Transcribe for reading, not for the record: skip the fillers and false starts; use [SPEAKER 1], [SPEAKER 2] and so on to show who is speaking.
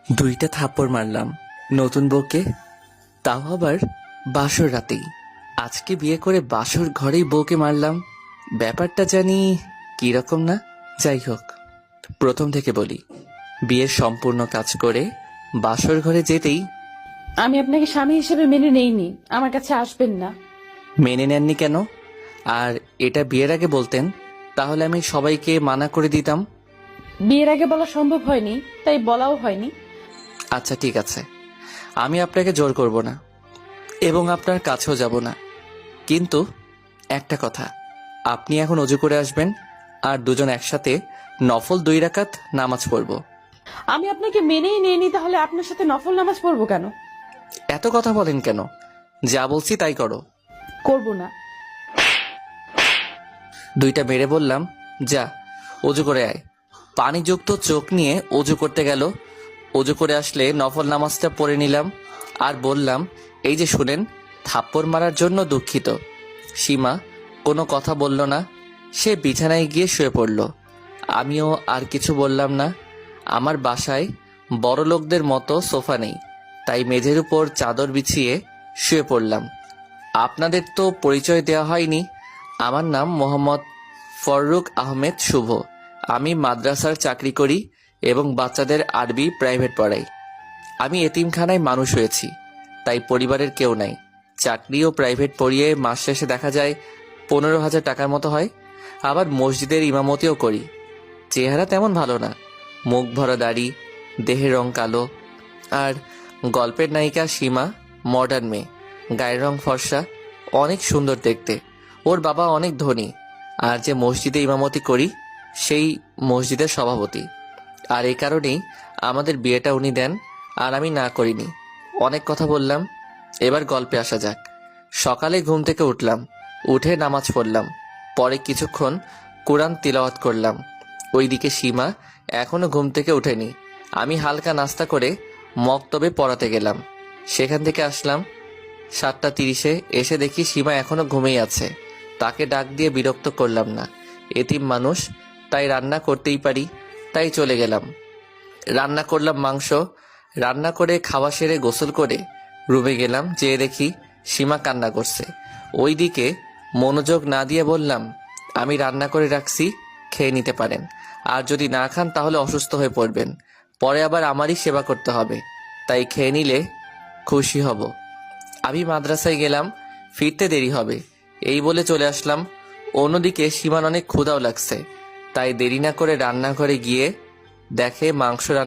[SPEAKER 1] দুইটা থাপ্পড় মারলাম নতুন বউকে, তাও আবার বাসর রাতেই। আজকে বিয়ে করে বাসর ঘরেই বউকে মারলাম। ব্যাপারটা জানি কি রকম না। যাই হোক, প্রথম থেকে বলি, বিয়ের সম্পূর্ণ কাজ করে বাসর ঘরে যেতেই
[SPEAKER 2] আমি আপনাকে স্বামী হিসেবে মেনে নেইনি, আমার কাছে আসবেন না।
[SPEAKER 1] মেনে নেননি কেন? আর এটা বিয়ের আগে বলতেন, তাহলে আমি সবাইকে মানা করে দিতাম।
[SPEAKER 2] বিয়ের আগে বলা সম্ভব হয়নি, তাই বলাও হয়নি।
[SPEAKER 1] আচ্ছা ঠিক আছে, আমি আপনাকে জোর করব না এবং আপনার কাছেও যাব না। কিন্তু একটা কথা, আপনি এখন অজু করে আসবেন আর দুজন একসাথে নফল 2 রাকাত নামাজ পড়ব।
[SPEAKER 2] আমি আপনাকে মেনেই নেইনি, তাহলে আপনার সাথে নফল নামাজ পড়বো কেন?
[SPEAKER 1] এত কথা বলেন কেন? যা বলছি তাই করো।
[SPEAKER 2] করব না।
[SPEAKER 1] 2টা মেরে বললাম, যা অজু করে আয়। পানিযুক্ত চোখ নিয়ে অজু করতে গেল। অজু করে আসলে নফল নামাজটা পড়ে নিলাম আর বললাম, এই যে শুনেন, থাপ্পড় মারার জন্য দুঃখিত। সীমা কোনো কথা বলল না, সে বিছানায় গিয়ে শুয়ে পড়ল। আমিও আর কিছু বললাম না। আমার বাসায় বড় লোকদের মতো সোফা নেই, তাই মেঝের উপর চাদর বিছিয়ে শুয়ে পড়লাম। আপনাদের তো পরিচয় দেওয়া হয়নি। আমার নাম মোহাম্মদ ফররুক আহমেদ শুভ। আমি মাদ্রাসার চাকরি করি এবং বাচ্চাদের আরবি প্রাইভেট পড়াই। আমি এতিমখানায় মানুষ হয়েছি, তাই পরিবারের কেউ নাই। চাকরি ও প্রাইভেট পড়িয়ে মাস শেষে দেখা যায় 15,000 টাকার মতো হয়। আবার মসজিদের ইমামতিও করি। চেহারা তেমন ভালো না, মুখ ভরা দাড়ি, দেহের রং কালো। আর গল্পের নায়িকা সীমা মডার্ন মেয়ে, গায়ের রং ফর্সা, অনেক সুন্দর দেখতে। ওর বাবা অনেক ধনী, আর যে মসজিদে ইমামতি করি সেই মসজিদের সভাপতি। আর এই কারণেই আমাদের বিয়েটা উনি দেন আর আমি না করিনি। অনেক কথা বললাম, এবার গল্পে আসা যাক। সকালে ঘুম থেকে উঠলাম, উঠে নামাজ পড়লাম, পরে কিছুক্ষণ কোরআন তিলাওয়াত করলাম। ওইদিকে সীমা এখনো ঘুম থেকে উঠেনি। আমি হালকা নাস্তা করে মক্তবে পড়াতে গেলাম। সেখান থেকে আসলাম 7:30-এ। এসে দেখি সীমা এখনো ঘুমিয়ে আছে। তাকে ডাক দিয়ে বিরক্ত করলাম না, এতিম মানুষ, তাই রান্না করতেই পারি। তাই চলে গেলাম, রান্না করলাম মাংস। রান্না করে খাওয়া সেরে গোসল করে রুমে গেলাম, যেয়ে দেখি সীমা কান্না করছে। ওইদিকে মনোযোগ না দিয়ে বললাম, আমি রান্না করে রাখছি, খেয়ে নিতে পারেন। আর যদি না খান তাহলে অসুস্থ হয়ে পড়বেন, পরে আবার আমারই সেবা করতে হবে, তাই খেয়ে নিলে খুশি হব। আমি মাদ্রাসায় গেলাম, ফিরতে দেরি হবে, এই বলে চলে আসলাম। অন্যদিকে সীমার অনেক ক্ষুধাও লাগছে, তাই দেরি না করে রান্নাঘরে গিয়ে দেখে মাংস